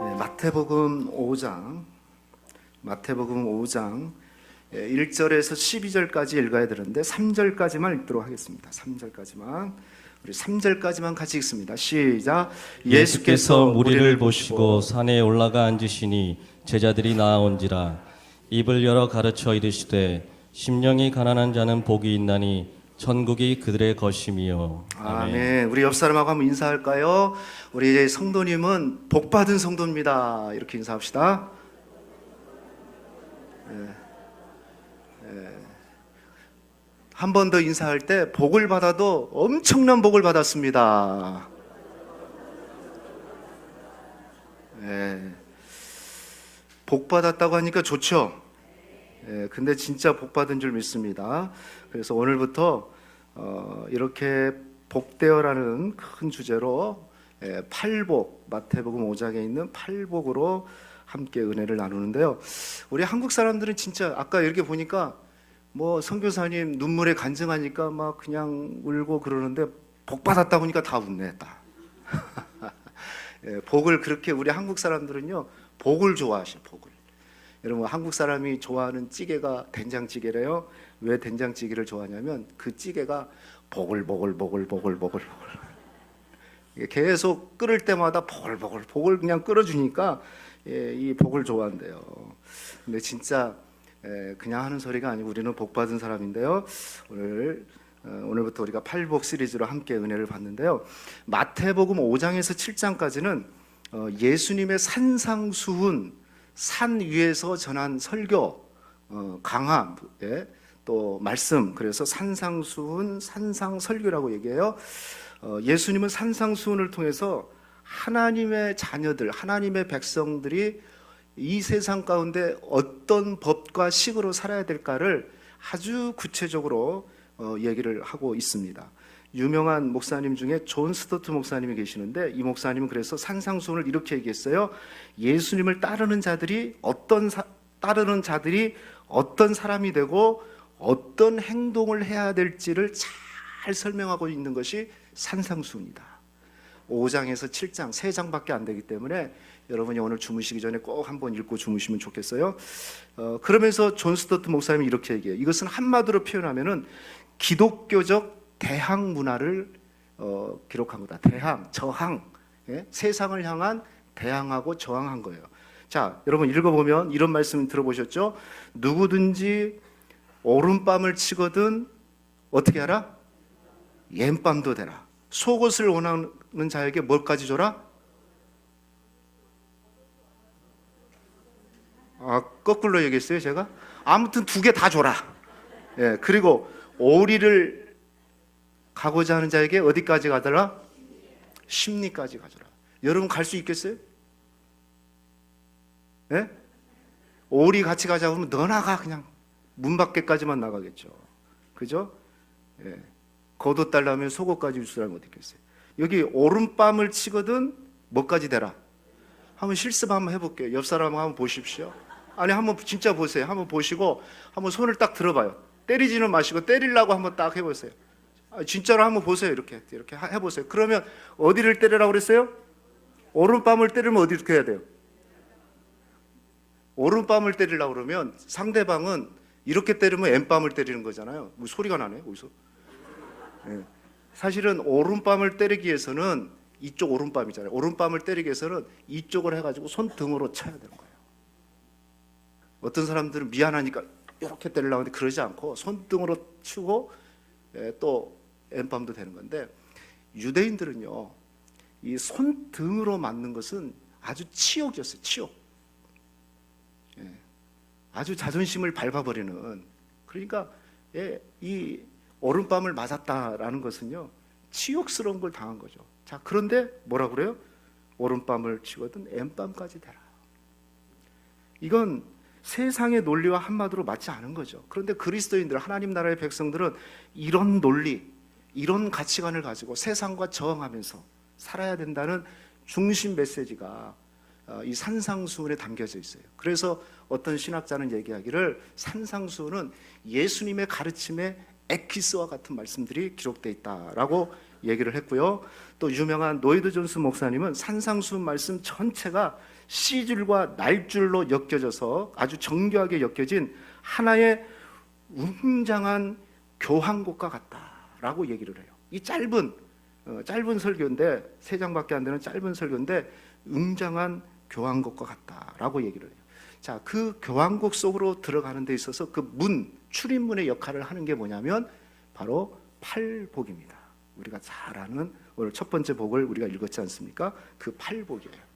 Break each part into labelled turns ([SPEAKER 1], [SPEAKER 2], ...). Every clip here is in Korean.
[SPEAKER 1] 마태복음 5장 1절에서 12절까지 읽어야 되는데 3절까지만 읽도록 하겠습니다. 3절까지만 우리 3절까지만 같이 읽습니다. 시작.
[SPEAKER 2] 예수께서 무리를 보시고 산에 올라가 앉으시니 제자들이 나아온지라 입을 열어 가르쳐 이르시되 심령이 가난한 자는 복이 있나니 천국이 그들의 것임이요.
[SPEAKER 1] 아멘. 우리 옆 사람하고 한번 인사할까요? 우리 성도님은 복받은 성도입니다. 이렇게 인사합시다. 한 번 더 인사할 때 복을 받아도 엄청난 복을 받았습니다. 복 받았다고 하니까 좋죠. 근데 진짜 복 받은 줄 믿습니다. 그래서 오늘부터 이렇게 복되어라는 큰 주제로 팔복, 마태복음 5장에 있는 팔복으로 함께 은혜를 나누는데요. 우리 한국 사람들은 진짜 아까 이렇게 보니까 뭐 선교사님 눈물에 간증하니까 막 그냥 울고 그러는데 복 받았다 보니까 다 웃네 다. 복을 그렇게 우리 한국 사람들은요 복을 좋아하셔. 복을. 여러분 한국 사람이 좋아하는 찌개가 된장찌개래요. 왜 된장찌개를 좋아하냐면 그 찌개가 보글보글 계속 끓을 때마다 보글 그냥 끓여주니까 이 복을 좋아한대요. 근데 진짜 그냥 하는 소리가 아니고 우리는 복 받은 사람인데요. 오늘부터 우리가 팔복 시리즈로 함께 은혜를 받는데요. 마태복음 5장에서 7장까지는 예수님의 산상수훈, 산 위에서 전한 설교, 강화, 또 말씀, 그래서 산상수훈, 산상설교라고 얘기해요. 예수님은 산상수훈을 통해서 하나님의 자녀들, 하나님의 백성들이 이 세상 가운데 어떤 법과 식으로 살아야 될까를 아주 구체적으로 얘기를 하고 있습니다. 유명한 목사님 중에 존 스토트 목사님이 계시는데 이 목사님은 그래서 산상수훈을 이렇게 얘기했어요. 예수님을 따르는 자들이 어떤 사람이 되고 어떤 행동을 해야 될지를 잘 설명하고 있는 것이 산상수훈이다. 5장에서 7장, 3장밖에 안 되기 때문에 여러분이 오늘 주무시기 전에 꼭 한번 읽고 주무시면 좋겠어요. 그러면서 존 스토트 목사님이 이렇게 얘기해요. 이것은 한마디로 표현하면은 기독교적 대항 문화를 기록한 거다. 대항, 저항, 세상을 향한 대항하고 저항한 거예요. 자, 여러분 읽어보면 이런 말씀 들어보셨죠? 누구든지 오른밤을 치거든 어떻게 하라? 옌밤도 되라. 속옷을 원하는 자에게 뭘까지 줘라? 거꾸로 얘기했어요 제가? 아무튼 2개 다 줘라. 그리고 오리를 가고자 하는 자에게 어디까지 가더라? 심리까지 가져라. 여러분 갈 수 있겠어요? 오리 같이 가자고 하면 너 나가 그냥 문 밖에까지만 나가겠죠. 그죠? 겉옷 달라면 속옷까지 줄 사람이 어디 있겠어요? 여기 오른밤을 치거든 뭐까지 되라? 한번 실습 한번 해볼게요. 옆 사람 한번 보십시오. 아니 한번 진짜 보세요. 한번 보시고 한번 손을 딱 들어봐요. 때리지는 마시고 때리려고 한번 딱 해보세요. 진짜로 한번 보세요. 이렇게 해보세요. 그러면 어디를 때리라고 그랬어요? 오른밤을 때리면 어디를 해야 돼요? 오른밤을 때리려고 그러면 상대방은 이렇게 때리면 왼밤을 때리는 거잖아요. 뭐 소리가 나네 어디서? 사실은 오른밤을 때리기 위해서는 이쪽 오른밤이잖아요. 오른밤을 때리기 위해서는 이쪽을 해가지고 손등으로 쳐야 되는 거예요. 어떤 사람들은 미안하니까 이렇게 때리려고 하는데 그러지 않고 손등으로 치고 또 왼밤도 되는 건데 유대인들은요 이 손등으로 맞는 것은 아주 치욕이었어요. 치욕. 아주 자존심을 밟아버리는. 그러니까 이 오른밤을 맞았다라는 것은요 치욕스러운 걸 당한 거죠. 자, 그런데 뭐라 그래요? 오른밤을 치거든 왼밤까지 되라. 이건 세상의 논리와 한마디로 맞지 않은 거죠. 그런데 그리스도인들, 하나님 나라의 백성들은 이런 논리, 이런 가치관을 가지고 세상과 저항하면서 살아야 된다는 중심 메시지가 이 산상수훈에 담겨져 있어요. 그래서 어떤 신학자는 얘기하기를 산상수훈은 예수님의 가르침에 엑기스와 같은 말씀들이 기록되어 있다라고 얘기를 했고요. 또 유명한 노이드 존스 목사님은 산상수 말씀 전체가 씨줄과 날줄로 엮여져서 아주 정교하게 엮여진 하나의 웅장한 교향곡과 같다라고 얘기를 해요. 이 짧은 설교인데 3장밖에 안 되는 짧은 설교인데 웅장한 교향곡과 같다라고 얘기를 해요. 자, 그 교향곡 속으로 들어가는 데 있어서 그 출입문의 역할을 하는 게 뭐냐면 바로 팔복입니다. 우리가 잘 아는 오늘 첫 번째 복을 우리가 읽었지 않습니까? 그 팔복이에요.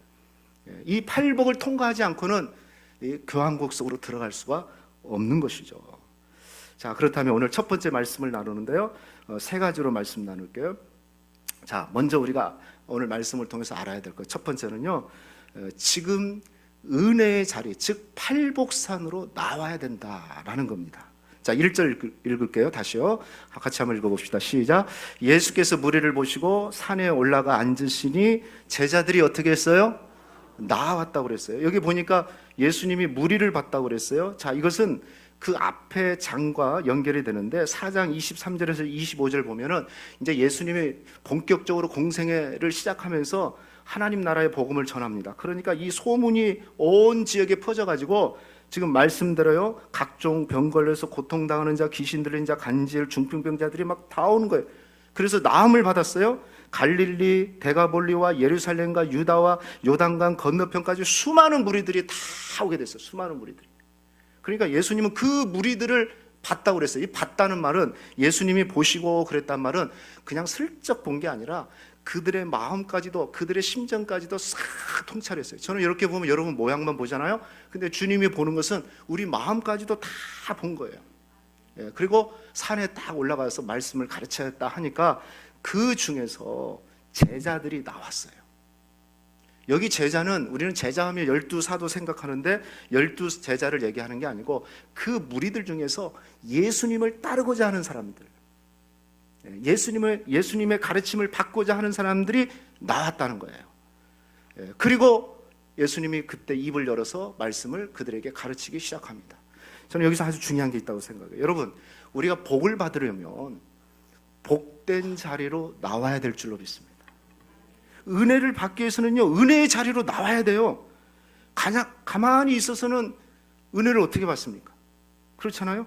[SPEAKER 1] 이 팔복을 통과하지 않고는 이 교향곡 속으로 들어갈 수가 없는 것이죠. 자, 그렇다면 오늘 첫 번째 말씀을 나누는데요. 3가지로 말씀 나눌게요. 자, 먼저 우리가 오늘 말씀을 통해서 알아야 될 것. 첫 번째는요. 지금 은혜의 자리, 즉 팔복산으로 나와야 된다라는 겁니다. 자, 1절 읽을게요. 다시요. 같이 한번 읽어봅시다. 시작. 예수께서 무리를 보시고 산에 올라가 앉으시니 제자들이 어떻게 했어요? 나왔다고 그랬어요. 여기 보니까 예수님이 무리를 봤다고 그랬어요. 자, 이것은 그 앞에 장과 연결이 되는데 4장 23절에서 25절 보면은 이제 예수님이 본격적으로 공생애를 시작하면서 하나님 나라의 복음을 전합니다. 그러니까 이 소문이 온 지역에 퍼져가지고 지금 말씀대로요, 각종 병 걸려서 고통당하는 자, 귀신 들린 자, 간질, 중풍병자들이 막 다 오는 거예요. 그래서 나음을 받았어요. 갈릴리, 데가볼리와 예루살렘과 유다와 요단강 건너편까지 수많은 무리들이 다 오게 됐어요. 수많은 무리들이. 그러니까 예수님은 그 무리들을 봤다고 그랬어요. 이 봤다는 말은 예수님이 보시고 그랬단 말은 그냥 슬쩍 본 게 아니라 그들의 마음까지도, 그들의 심정까지도 싹 통찰했어요. 저는 이렇게 보면 여러분 모양만 보잖아요. 근데 주님이 보는 것은 우리 마음까지도 다 본 거예요. 그리고 산에 딱 올라가서 말씀을 가르쳤다 하니까 그 중에서 제자들이 나왔어요. 여기 제자는 우리는 제자하면 12사도 생각하는데 12제자를 얘기하는 게 아니고 그 무리들 중에서 예수님을 따르고자 하는 사람들, 예수님의 가르침을 받고자 하는 사람들이 나왔다는 거예요. 그리고 예수님이 그때 입을 열어서 말씀을 그들에게 가르치기 시작합니다. 저는 여기서 아주 중요한 게 있다고 생각해요. 여러분, 우리가 복을 받으려면 복된 자리로 나와야 될 줄로 믿습니다. 은혜를 받기 위해서는요, 은혜의 자리로 나와야 돼요. 가만히 있어서는 은혜를 어떻게 받습니까? 그렇잖아요.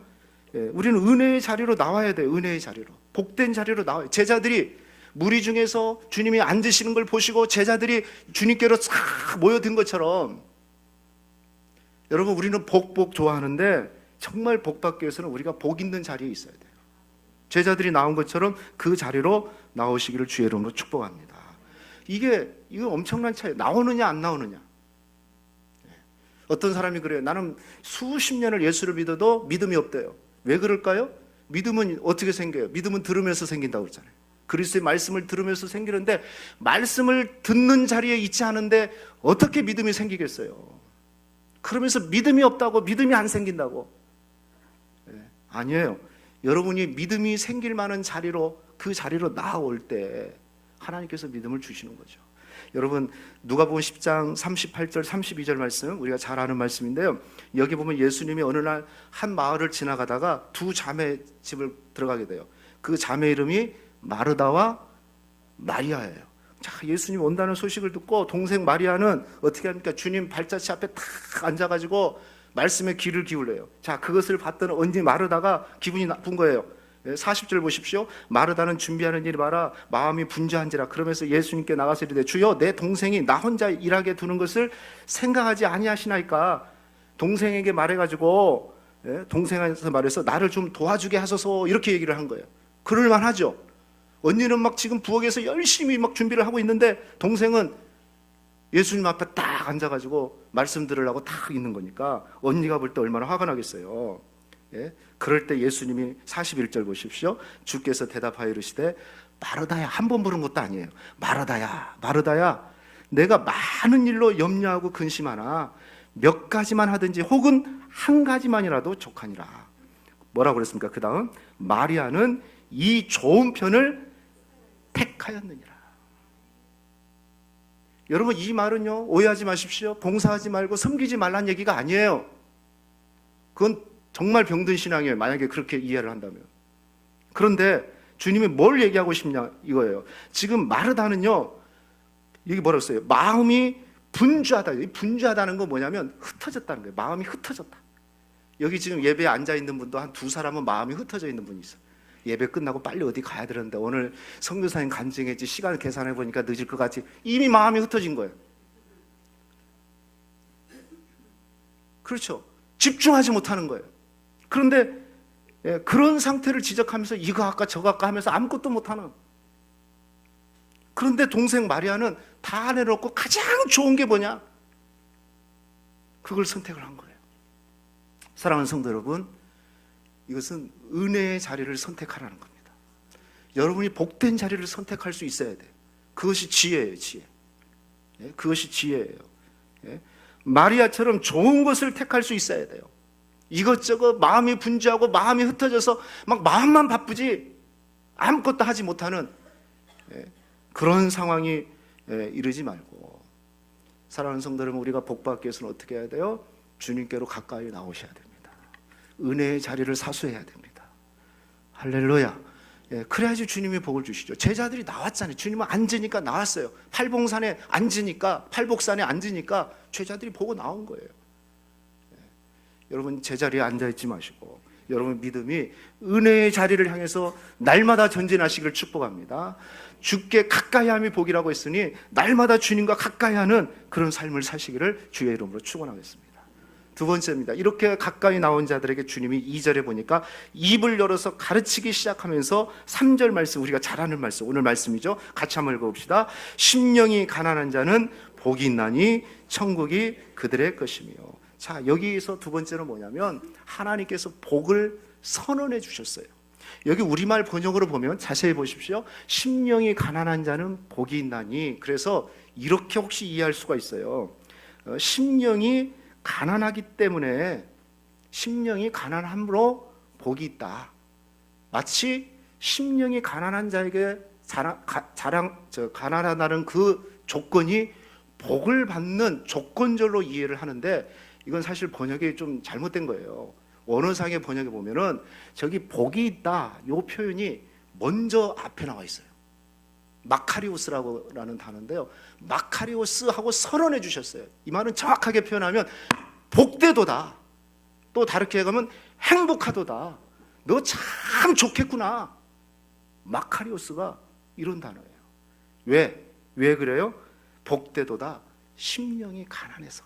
[SPEAKER 1] 우리는 은혜의 자리로 나와야 돼요. 은혜의 자리로, 복된 자리로 나와요. 제자들이 무리 중에서 주님이 앉으시는 걸 보시고 제자들이 주님께로 싹 모여든 것처럼, 여러분, 우리는 복 좋아하는데 정말 복 받기 위해서는 우리가 복 있는 자리에 있어야 돼요. 제자들이 나온 것처럼 그 자리로 나오시기를 주의 이름으로 축복합니다. 이거 엄청난 차이. 나오느냐 안 나오느냐. 어떤 사람이 그래요. 나는 수십 년을 예수를 믿어도 믿음이 없대요. 왜 그럴까요? 믿음은 어떻게 생겨요? 믿음은 들으면서 생긴다고 그러잖아요. 그리스도의 말씀을 들으면서 생기는데 말씀을 듣는 자리에 있지 않은데 어떻게 믿음이 생기겠어요? 그러면서 믿음이 없다고, 믿음이 안 생긴다고. 아니에요. 여러분이 믿음이 생길 만한 자리로, 그 자리로 나아올 때 하나님께서 믿음을 주시는 거죠. 여러분, 누가복음 10장 38절 32절 말씀, 우리가 잘 아는 말씀인데요. 여기 보면 예수님이 어느 날 한 마을을 지나가다가 두 자매 집을 들어가게 돼요. 그 자매 이름이 마르다와 마리아예요. 자, 예수님 온다는 소식을 듣고 동생 마리아는 어떻게 합니까? 주님 발자취 앞에 탁 앉아가지고 말씀에 귀를 기울여요. 자, 그것을 봤던 언니 마르다가 기분이 나쁜 거예요. 40절 보십시오. 마르다는 준비하는 일이 많아 마음이 분주한지라. 그러면서 예수님께 나가서 이르되 주여, 내 동생이 나 혼자 일하게 두는 것을 생각하지 아니하시나이까. 동생에게 말해가지고, 동생한테 말해서 나를 좀 도와주게 하소서, 이렇게 얘기를 한 거예요. 그럴만 하죠. 언니는 막 지금 부엌에서 열심히 막 준비를 하고 있는데 동생은 예수님 앞에 딱 앉아가지고 말씀 들으려고 딱 있는 거니까 언니가 볼 때 얼마나 화가 나겠어요. 그럴 때 예수님이 41절 보십시오. 주께서 대답하여 이르시되 마르다야, 한 번 부른 것도 아니에요. 마르다야, 내가 많은 일로 염려하고 근심하나 몇 가지만 하든지 혹은 한 가지만이라도 족하니라. 뭐라고 그랬습니까? 그 다음, 마리아는 이 좋은 편을 택하였느니라. 여러분, 이 말은요, 오해하지 마십시오. 봉사하지 말고 섬기지 말란 얘기가 아니에요. 그건 정말 병든 신앙이에요. 만약에 그렇게 이해를 한다면. 그런데 주님이 뭘 얘기하고 싶냐 이거예요. 지금 마르다는요, 여기 뭐라고 써요? 마음이 분주하다. 이 분주하다는 건 뭐냐면 흩어졌다는 거예요. 마음이 흩어졌다. 여기 지금 예배에 앉아 있는 분도 한 두 사람은 마음이 흩어져 있는 분이 있어요. 예배 끝나고 빨리 어디 가야 되는데 오늘 선교사님 간증했지, 시간을 계산해 보니까 늦을 것 같이, 이미 마음이 흩어진 거예요. 그렇죠. 집중하지 못하는 거예요. 그런데 그런 상태를 지적하면서 이거 할까 저거 할까 하면서 아무것도 못하는, 그런데 동생 마리아는 다 내놓고 가장 좋은 게 뭐냐? 그걸 선택을 한 거예요. 사랑하는 성도 여러분, 이것은 은혜의 자리를 선택하라는 겁니다. 여러분이 복된 자리를 선택할 수 있어야 돼요. 그것이 지혜예요, 지혜. 그것이 지혜예요. 마리아처럼 좋은 것을 택할 수 있어야 돼요. 이것저것 마음이 분주하고 마음이 흩어져서 막 마음만 바쁘지 아무것도 하지 못하는 그런 상황이 이르지 말고, 사랑하는 성도 여러분, 우리가 복받기 위해서는 어떻게 해야 돼요? 주님께로 가까이 나오셔야 됩니다. 은혜의 자리를 사수해야 됩니다. 할렐루야. 그래야지 주님이 복을 주시죠. 제자들이 나왔잖아요. 주님은 앉으니까 나왔어요. 팔봉산에 앉으니까, 팔복산에 앉으니까 제자들이 보고 나온 거예요. 여러분, 제자리에 앉아있지 마시고 여러분 믿음이 은혜의 자리를 향해서 날마다 전진하시기를 축복합니다. 주께 가까이함이 복이라고 했으니 날마다 주님과 가까이하는 그런 삶을 사시기를 주의 이름으로 축원하겠습니다. 두 번째입니다. 이렇게 가까이 나온 자들에게 주님이 2절에 보니까 입을 열어서 가르치기 시작하면서 3절 말씀, 우리가 잘 아는 말씀, 오늘 말씀이죠. 같이 한번 읽어봅시다. 심령이 가난한 자는 복이 있나니 천국이 그들의 것이며. 자, 여기서 두 번째는 뭐냐면 하나님께서 복을 선언해 주셨어요. 여기 우리말 번역으로 보면 자세히 보십시오. 심령이 가난한 자는 복이 있나니. 그래서 이렇게 혹시 이해할 수가 있어요. 심령이 가난하기 때문에, 심령이 가난함으로 복이 있다. 마치 심령이 가난한 자에게 가난하다는 그 조건이 복을 받는 조건절로 이해를 하는데, 이건 사실 번역이 좀 잘못된 거예요. 원어상의 번역에 보면은 저기 복이 있다, 이 표현이 먼저 앞에 나와 있어요. 마카리오스라는 단어인데요, 마카리오스하고 선언해 주셨어요. 이 말은 정확하게 표현하면 복되도다, 또 다르게 가면 행복하도다, 너 참 좋겠구나. 마카리오스가 이런 단어예요. 왜 그래요? 복되도다, 심령이 가난해서.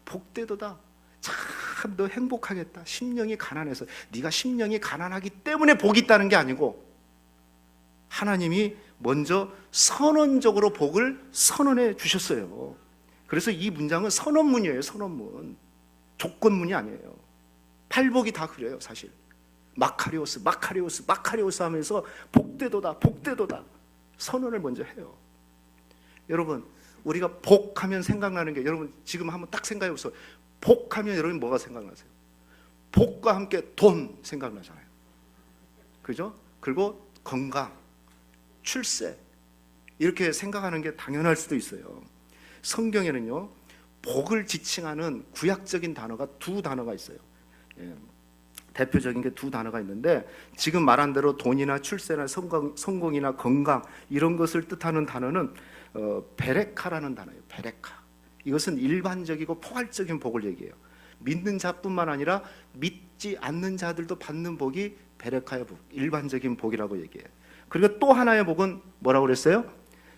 [SPEAKER 1] 복되도다, 참 너 행복하겠다, 심령이 가난해서. 네가 심령이 가난하기 때문에 복이 있다는 게 아니고 하나님이 먼저 선언적으로 복을 선언해 주셨어요. 그래서 이 문장은 선언문이에요. 선언문, 조건문이 아니에요. 팔복이 다 그래요. 사실 마카리오스 하면서 복되도다 선언을 먼저 해요. 여러분, 우리가 복하면 생각나는 게, 여러분 지금 한번 딱 생각해 보세요. 복하면 여러분 뭐가 생각나세요? 복과 함께 돈 생각나잖아요. 그죠? 그리고 건강, 출세, 이렇게 생각하는 게 당연할 수도 있어요. 성경에는요, 복을 지칭하는 구약적인 단어가 두 단어가 있어요. 대표적인 게 두 단어가 있는데, 지금 말한 대로 돈이나 출세나 성공이나 건강, 이런 것을 뜻하는 단어는 베레카라는 단어예요. 베레카. 이것은 일반적이고 포괄적인 복을 얘기해요. 믿는 자뿐만 아니라 믿지 않는 자들도 받는 복이 베레카의 복, 일반적인 복이라고 얘기해요. 그리고 또 하나의 복은 뭐라고 그랬어요?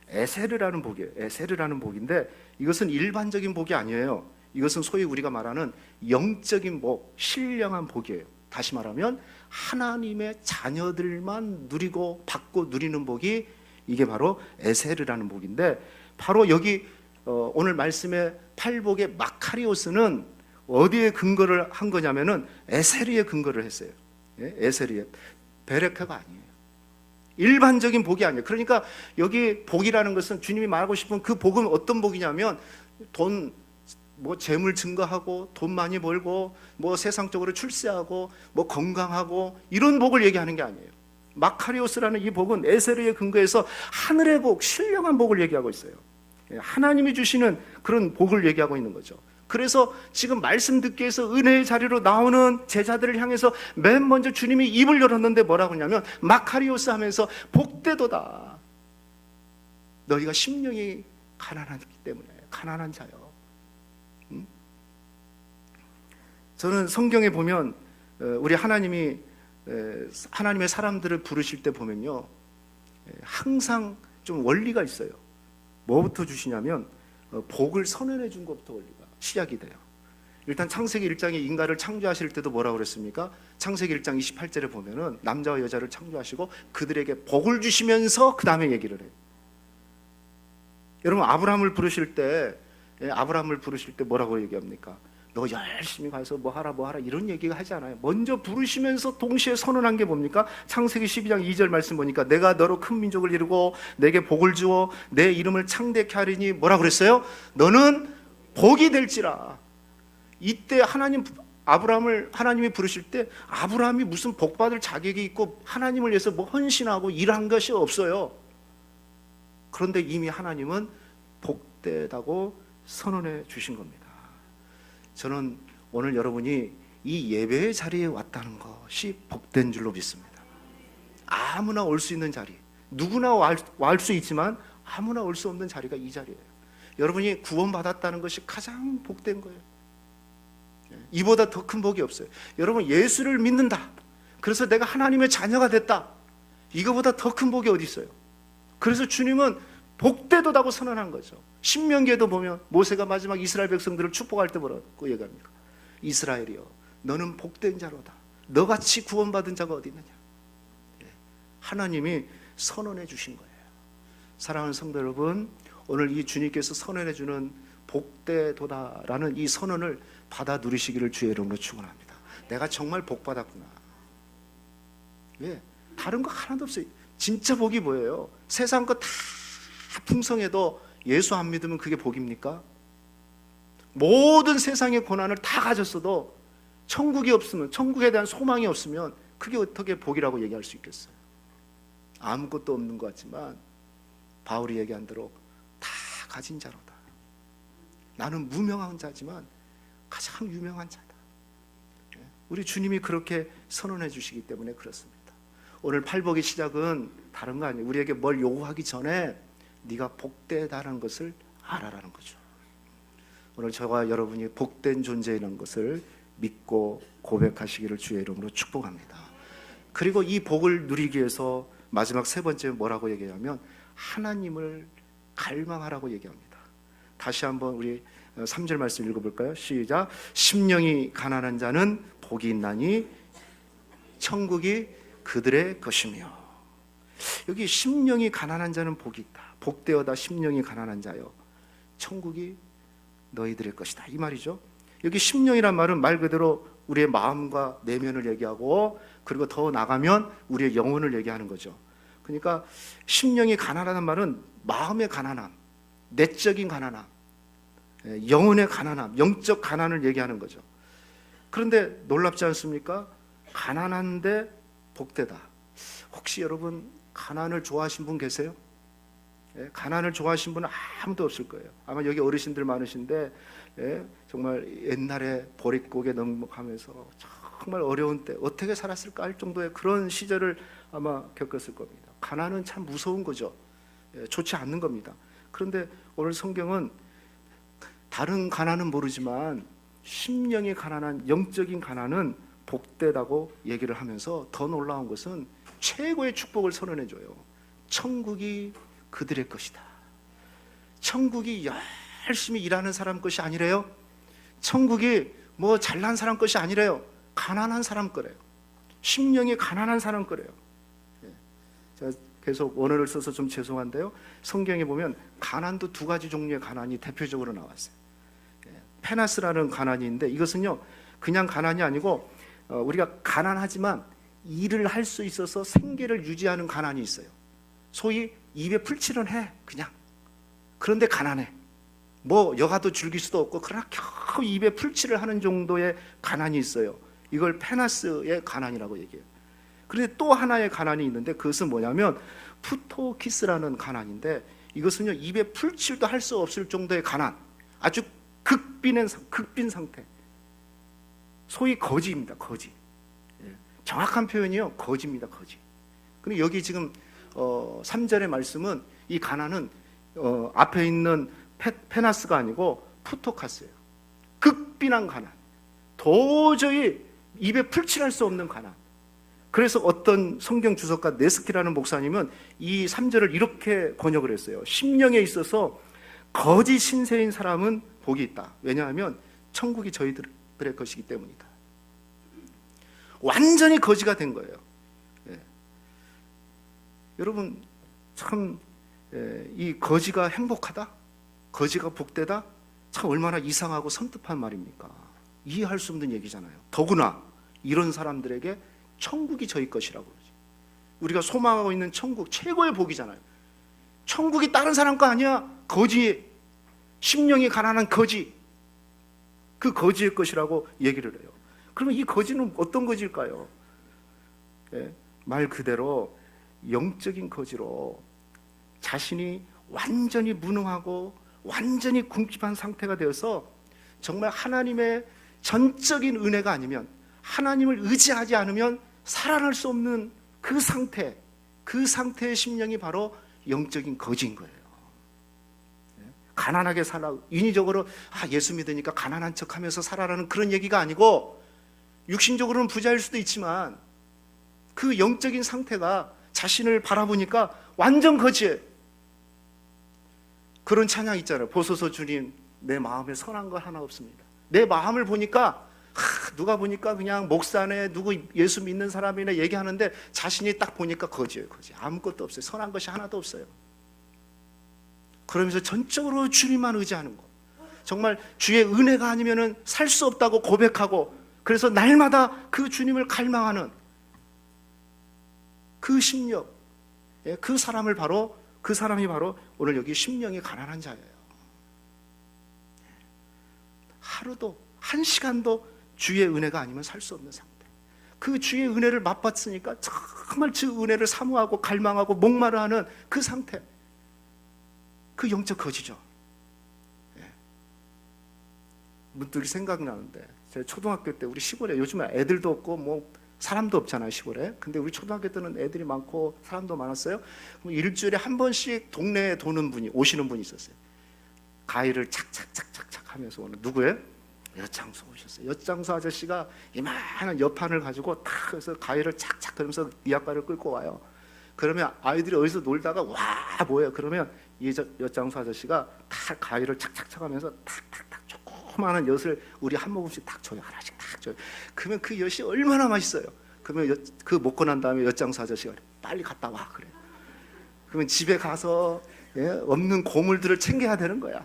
[SPEAKER 1] 에세르라는 복이에요. 에세르라는 복인데, 이것은 일반적인 복이 아니에요. 이것은 소위 우리가 말하는 영적인 복, 신령한 복이에요. 다시 말하면 하나님의 자녀들만 누리고 받고 누리는 복이, 이게 바로 에세르라는 복인데, 바로 여기 오늘 말씀의 팔복의 마카리오스는 어디에 근거를 한 거냐면은 에세르에 근거를 했어요. 에세르에. 베레카가 아니에요. 일반적인 복이 아니에요. 그러니까 여기 복이라는 것은 주님이 말하고 싶은 그 복은 어떤 복이냐면, 돈, 뭐 재물 증가하고 돈 많이 벌고 뭐 세상적으로 출세하고 뭐 건강하고 이런 복을 얘기하는 게 아니에요. 마카리오스라는 이 복은 에세르에 근거해서 하늘의 복, 신령한 복을 얘기하고 있어요. 하나님이 주시는 그런 복을 얘기하고 있는 거죠. 그래서 지금 말씀 듣기 위해서 은혜의 자리로 나오는 제자들을 향해서 맨 먼저 주님이 입을 열었는데 뭐라고 하냐면 마카리오스 하면서 복되도다. 너희가 심령이 가난하기 때문에. 가난한 자요. 저는 성경에 보면 우리 하나님의 사람들을 부르실 때 보면요, 항상 좀 원리가 있어요. 뭐부터 주시냐면 복을 선언해 준 것부터 원리가 시작이 돼요. 일단 창세기 1장에 인간을 창조하실 때도 뭐라고 그랬습니까? 창세기 1장 28절에 보면은 남자와 여자를 창조하시고 그들에게 복을 주시면서 그 다음에 얘기를 해요. 여러분 아브라함을 부르실 때 뭐라고 얘기합니까? 너 열심히 가서 뭐 하라 이런 얘기가 하지 않아요. 먼저 부르시면서 동시에 선언한 게 뭡니까? 창세기 12장 2절 말씀 보니까 내가 너로 큰 민족을 이루고 내게 복을 주어 내 이름을 창대케 하리니 뭐라고 그랬어요? 너는 복이 될지라. 이때 하나님이 부르실 때 아브라함이 무슨 복받을 자격이 있고 하나님을 위해서 뭐 헌신하고 일한 것이 없어요. 그런데 이미 하나님은 복되다고 선언해 주신 겁니다. 저는 오늘 여러분이 이 예배의 자리에 왔다는 것이 복된 줄로 믿습니다. 아무나 올 수 있는 자리, 누구나 올 수 있지만 아무나 올 수 없는 자리가 이 자리예요. 여러분이 구원받았다는 것이 가장 복된 거예요. 이보다 더 큰 복이 없어요. 여러분 예수를 믿는다, 그래서 내가 하나님의 자녀가 됐다, 이거보다 더 큰 복이 어디 있어요? 그래서 주님은 복되도다고 선언한 거죠. 신명기에도 보면 모세가 마지막 이스라엘 백성들을 축복할 때 뭐라고 얘기합니까? 이스라엘이여 너는 복된 자로다. 너같이 구원받은 자가 어디 있느냐. 하나님이 선언해 주신 거예요. 사랑하는 성도 여러분, 오늘 이 주님께서 선언해 주는 복되도다라는 이 선언을 받아 누리시기를 주의 이름으로 축원합니다. 내가 정말 복받았구나. 왜? 다른 거 하나도 없어요. 진짜 복이 뭐예요? 세상 거 다 풍성해도 예수 안 믿으면 그게 복입니까? 모든 세상의 고난을 다 가졌어도 천국이 없으면, 천국에 대한 소망이 없으면 그게 어떻게 복이라고 얘기할 수 있겠어요? 아무것도 없는 것 같지만 바울이 얘기한 대로 다 가진 자로다. 나는 무명한 자지만 가장 유명한 자다. 우리 주님이 그렇게 선언해 주시기 때문에 그렇습니다. 오늘 팔복의 시작은 다른 거 아니에요. 우리에게 뭘 요구하기 전에 네가 복되다는 것을 알아라는 거죠. 오늘 저와 여러분이 복된 존재라는 것을 믿고 고백하시기를 주의 이름으로 축복합니다. 그리고 이 복을 누리기 위해서 마지막 세 번째 뭐라고 얘기하면 하나님을 갈망하라고 얘기합니다. 다시 한번 우리 3절 말씀 읽어볼까요? 시작. 심령이 가난한 자는 복이 있나니 천국이 그들의 것이며. 여기 심령이 가난한 자는 복이 있다. 복되어다 심령이 가난한 자여 천국이 너희들의 것이다, 이 말이죠. 여기 심령이란 말은 말 그대로 우리의 마음과 내면을 얘기하고, 그리고 더 나가면 우리의 영혼을 얘기하는 거죠. 그러니까 심령이 가난하다는 말은 마음의 가난함, 내적인 가난함, 영혼의 가난함, 영적 가난을 얘기하는 거죠. 그런데 놀랍지 않습니까? 가난한데 복되다. 혹시 여러분 가난을 좋아하신 분 계세요? 가난을 좋아하시는 분은 아무도 없을 거예요. 아마 여기 어르신들 많으신데 정말 옛날에 보릿고개 넉넉하면서 정말 어려운 때 어떻게 살았을까 할 정도의 그런 시절을 아마 겪었을 겁니다. 가난은 참 무서운 거죠. 좋지 않는 겁니다. 그런데 오늘 성경은 다른 가난은 모르지만 심령이 가난한 영적인 가난은 복되다고 얘기를 하면서 더 놀라운 것은 최고의 축복을 선언해 줘요. 천국이 그들의 것이다. 천국이 열심히 일하는 사람 것이 아니래요. 천국이 뭐 잘난 사람 것이 아니래요. 가난한 사람 거래요. 심령이 가난한 사람 거래요. 제가 계속 원어를 써서 좀 죄송한데요, 성경에 보면 가난도 두 가지 종류의 가난이 대표적으로 나왔어요. 페나스라는 가난이 있는데 이것은요 그냥 가난이 아니고 우리가 가난하지만 일을 할 수 있어서 생계를 유지하는 가난이 있어요. 소위 입에 풀칠은 해 그냥. 그런데 가난해. 뭐 여가도 즐길 수도 없고 그러나 겨우 입에 풀칠을 하는 정도의 가난이 있어요. 이걸 페나스의 가난이라고 얘기해요. 그런데 또 하나의 가난이 있는데 그것은 뭐냐면 푸토키스라는 가난인데 이것은요 입에 풀칠도 할 수 없을 정도의 가난, 아주 극빈 상태. 소위 거지입니다. 거지. 정확한 표현이요, 거지입니다. 거지. 근데 여기 지금 3절의 말씀은 이 가난은 앞에 있는 페나스가 아니고 푸토카스예요. 극빈한 가난. 도저히 입에 풀칠할 수 없는 가난. 그래서 어떤 성경 주석가 네스키라는 목사님은 이 3절을 이렇게 번역을 했어요. 심령에 있어서 거지 신세인 사람은 복이 있다. 왜냐하면 천국이 저희들의 것이기 때문이다. 완전히 거지가 된 거예요. 예. 여러분 참 이 거지가 행복하다? 거지가 복되다? 참 얼마나 이상하고 섬뜩한 말입니까? 이해할 수 없는 얘기잖아요. 더구나 이런 사람들에게 천국이 저희 것이라고 그러지. 우리가 소망하고 있는 천국 최고의 복이잖아요. 천국이 다른 사람 거 아니야. 거지, 심령이 가난한 거지, 그 거지의 것이라고 얘기를 해요. 그러면 이 거지는 어떤 거지일까요? 말 그대로 영적인 거지로 자신이 완전히 무능하고 완전히 궁핍한 상태가 되어서 정말 하나님의 전적인 은혜가 아니면, 하나님을 의지하지 않으면 살아날 수 없는 그 상태, 그 상태의 심령이 바로 영적인 거지인 거예요. 가난하게 살아, 인위적으로 예수 믿으니까 가난한 척하면서 살아라는 그런 얘기가 아니고, 육신적으로는 부자일 수도 있지만 그 영적인 상태가 자신을 바라보니까 완전 거지예요. 그런 찬양 있잖아요. 보소서 주님, 내 마음에 선한 거 하나 없습니다. 내 마음을 보니까 누가 보니까 그냥 목사네, 누구 예수 믿는 사람이네 얘기하는데 자신이 딱 보니까 거지예요. 거지. 아무것도 없어요. 선한 것이 하나도 없어요. 그러면서 전적으로 주님만 의지하는 거, 정말 주의 은혜가 아니면 살 수 없다고 고백하고, 그래서 날마다 그 주님을 갈망하는 그 심령, 그 사람이 바로 오늘 여기 심령이 가난한 자예요. 하루도 한 시간도 주의 은혜가 아니면 살 수 없는 상태. 그 주의 은혜를 맛봤으니까 정말 그 은혜를 사모하고 갈망하고 목마르하는 그 상태, 그 영적 거지죠. 문득 생각나는데, 제가 초등학교 때 우리 시골에, 요즘에 애들도 없고 뭐 사람도 없잖아요, 시골에. 근데 우리 초등학교 때는 애들이 많고 사람도 많았어요. 일주일에 한 번씩 동네에 오시는 분이 있었어요. 가위를 착착착착착 하면서 오는, 누구예요? 엿장수 오셨어요. 엿장수 아저씨가 이만한 엿판을 가지고 탁 해서 가위를 착착 하면서 니아가를 끌고 와요. 그러면 아이들이 어디서 놀다가 와 뭐예요? 그러면 이 엿장수 아저씨가 탁 가위를 착착착 하면서 탁탁탁 조그마한 엿을 우리 한 모금씩 탁 줘요. 하나씩 탁 줘요. 그러면 그 엿이 얼마나 맛있어요. 그러면 그 먹고 난 다음에 엿장수 아저씨가 빨리 갔다 와 그래요. 그러면 집에 가서 없는 고물들을 챙겨야 되는 거야.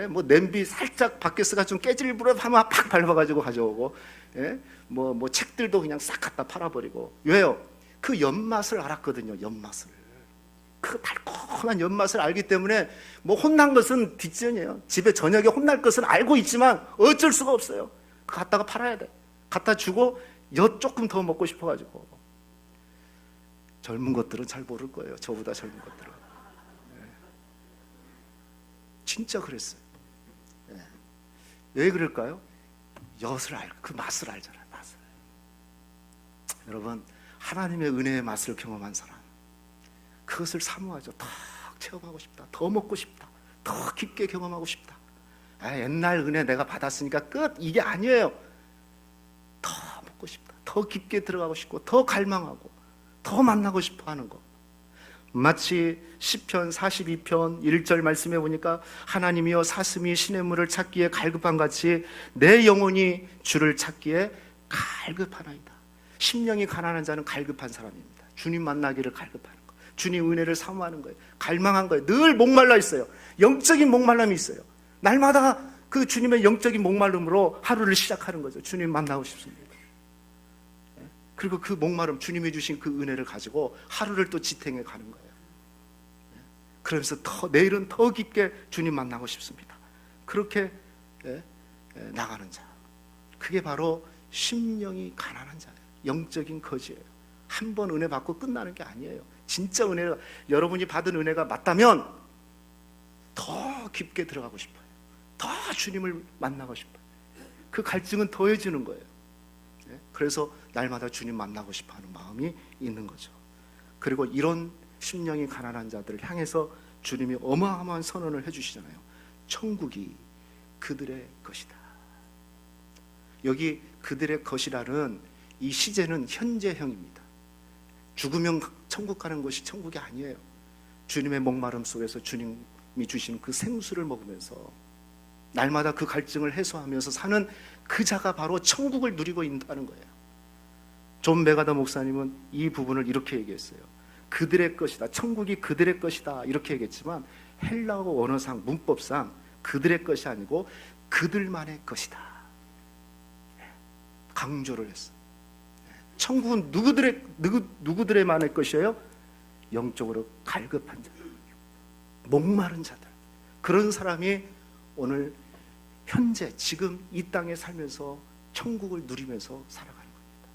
[SPEAKER 1] 뭐 냄비 살짝 바뀌었으가 좀 깨질 부러 하면 팍 밟아가지고 가져오고, 뭐 책들도 그냥 싹 갖다 팔아버리고. 왜요? 그 엿맛을 알았거든요. 엿맛을, 그 달콤한 엿맛을 알기 때문에 뭐 혼난 것은 뒷전이에요. 집에 저녁에 혼날 것은 알고 있지만 어쩔 수가 없어요. 갖다가 팔아야 돼. 갖다 주고 엿 조금 더 먹고 싶어가지고. 젊은 것들은 잘 모를 거예요. 저보다 젊은 것들은. 진짜 그랬어요. 왜 그럴까요? 엿을 알고 그 맛을 알잖아요. 맛을. 여러분, 하나님의 은혜의 맛을 경험한 사람, 그것을 사모하죠. 더 체험하고 싶다. 더 먹고 싶다. 더 깊게 경험하고 싶다. 옛날 은혜 내가 받았으니까 끝, 이게 아니에요. 더 먹고 싶다. 더 깊게 들어가고 싶고, 더 갈망하고, 더 만나고 싶어 하는 거. 마치 시편 42편 1절 말씀해 보니까, 하나님이여 사슴이 시냇물을 찾기에 갈급한 같이 내 영혼이 주를 찾기에 갈급하나이다. 심령이 가난한 자는 갈급한 사람입니다. 주님 만나기를 갈급하는 거, 주님 은혜를 사모하는 거예요. 갈망한 거예요. 늘 목말라 있어요. 영적인 목말람이 있어요. 날마다 그 주님의 영적인 목마름으로 하루를 시작하는 거죠. 주님 만나고 싶습니다. 그리고 그 목마름, 주님이 주신 그 은혜를 가지고 하루를 또 지탱해 가는 거예요. 그러면서 내일은 더 깊게 주님 만나고 싶습니다. 그렇게 나가는 자, 그게 바로 심령이 가난한 자예요. 영적인 거지예요. 한 번 은혜 받고 끝나는 게 아니에요. 진짜 은혜가, 여러분이 받은 은혜가 맞다면 더 깊게 들어가고 싶어요. 더 주님을 만나고 싶어요. 그 갈증은 더해지는 거예요. 그래서 날마다 주님 만나고 싶어하는 마음이 있는 거죠. 그리고 이런 심령이 가난한 자들을 향해서 주님이 어마어마한 선언을 해주시잖아요. 천국이 그들의 것이다. 여기 그들의 것이라는 이 시제는 현재형입니다. 죽으면 천국 가는 것이 천국이 아니에요. 주님의 목마름 속에서 주님이 주신 그 생수를 먹으면서 날마다 그 갈증을 해소하면서 사는 그 자가 바로 천국을 누리고 있다는 거예요. 존 메가더 목사님은 이 부분을 이렇게 얘기했어요. 그들의 것이다, 천국이 그들의 것이다 이렇게 얘기했지만 헬라어 원어상 문법상 그들의 것이 아니고 그들만의 것이다 강조를 했어요. 천국은 누구들의만의 것이에요? 영적으로 갈급한 자들, 목마른 자들, 그런 사람이 오늘 현재 지금 이 땅에 살면서 천국을 누리면서 살아가는 겁니다.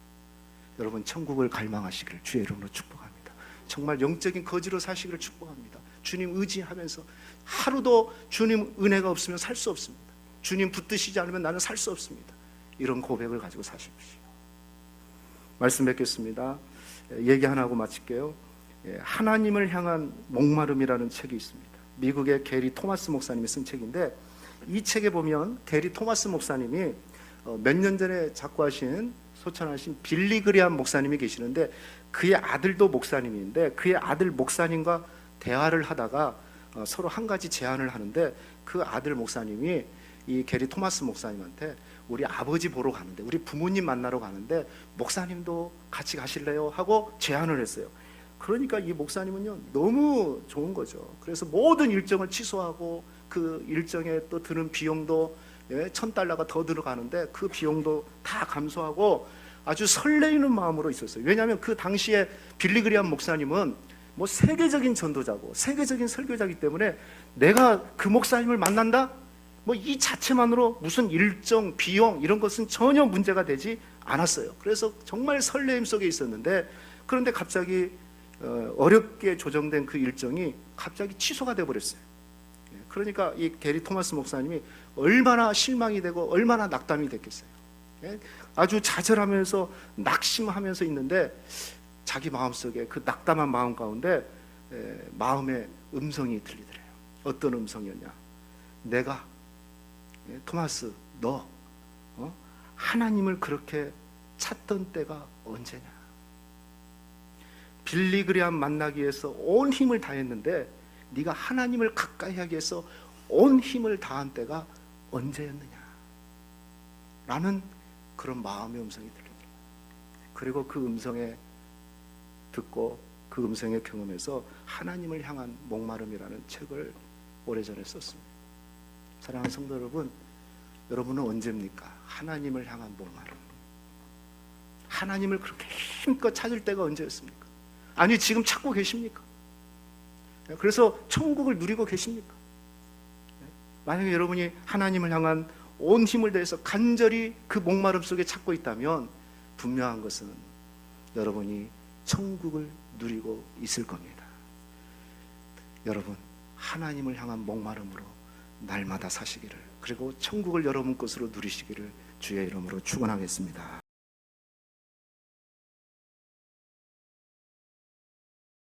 [SPEAKER 1] 여러분 천국을 갈망하시기를 주의 이름으로 축복합니다. 정말 영적인 거지로 사시기를 축복합니다. 주님 의지하면서 하루도 주님 은혜가 없으면 살 수 없습니다. 주님 붙드시지 않으면 나는 살 수 없습니다. 이런 고백을 가지고 사십시오. 말씀 뵙겠습니다. 얘기 하나 하고 마칠게요. 하나님을 향한 목마름이라는 책이 있습니다. 미국의 게리 토마스 목사님이 쓴 책인데 이 책에 보면 게리 토마스 목사님이 몇 년 전에 작고하신 소천하신 빌리 그레함 목사님이 계시는데 그의 아들도 목사님인데 그의 아들 목사님과 대화를 하다가 서로 한 가지 제안을 하는데 그 아들 목사님이 이 게리 토마스 목사님한테 우리 아버지 보러 가는데 우리 부모님 만나러 가는데 목사님도 같이 가실래요? 하고 제안을 했어요. 그러니까 이 목사님은요 너무 좋은 거죠. 그래서 모든 일정을 취소하고 그 일정에 또 드는 비용도 $1,000가 더 들어가는데 그 비용도 다 감수하고 아주 설레이는 마음으로 있었어요. 왜냐하면 그 당시에 빌리 그레함 목사님은 뭐 세계적인 전도자고 세계적인 설교자이기 때문에 내가 그 목사님을 만난다? 뭐 이 자체만으로 무슨 일정, 비용 이런 것은 전혀 문제가 되지 않았어요. 그래서 정말 설레임 속에 있었는데 그런데 갑자기 어렵게 조정된 그 일정이 갑자기 취소가 돼버렸어요. 그러니까 이 게리 토마스 목사님이 얼마나 실망이 되고 얼마나 낙담이 됐겠어요. 아주 좌절하면서 낙심하면서 있는데 자기 마음속에 그 낙담한 마음 가운데 마음의 음성이 들리더래요. 어떤 음성이었냐? 내가 토마스 너 하나님을 그렇게 찾던 때가 언제냐? 빌리 그레함 만나기 위해서 온 힘을 다했는데 네가 하나님을 가까이 하기 위해서 온 힘을 다한 때가 언제였느냐? 라는 그런 마음의 음성이 들리더라고요. 그리고 그 음성에 듣고 그 음성에 경험해서 하나님을 향한 목마름이라는 책을 오래전에 썼습니다. 사랑하는 성도 여러분, 여러분은 언제입니까? 하나님을 향한 목마름. 하나님을 그렇게 힘껏 찾을 때가 언제였습니까? 아니 지금 찾고 계십니까? 그래서 천국을 누리고 계십니까? 만약에 여러분이 하나님을 향한 온 힘을 다해서 간절히 그 목마름 속에 찾고 있다면 분명한 것은 여러분이 천국을 누리고 있을 겁니다. 여러분 하나님을 향한 목마름으로 날마다 사시기를 그리고 천국을 여러분 것으로 누리시기를 주의 이름으로 축원하겠습니다.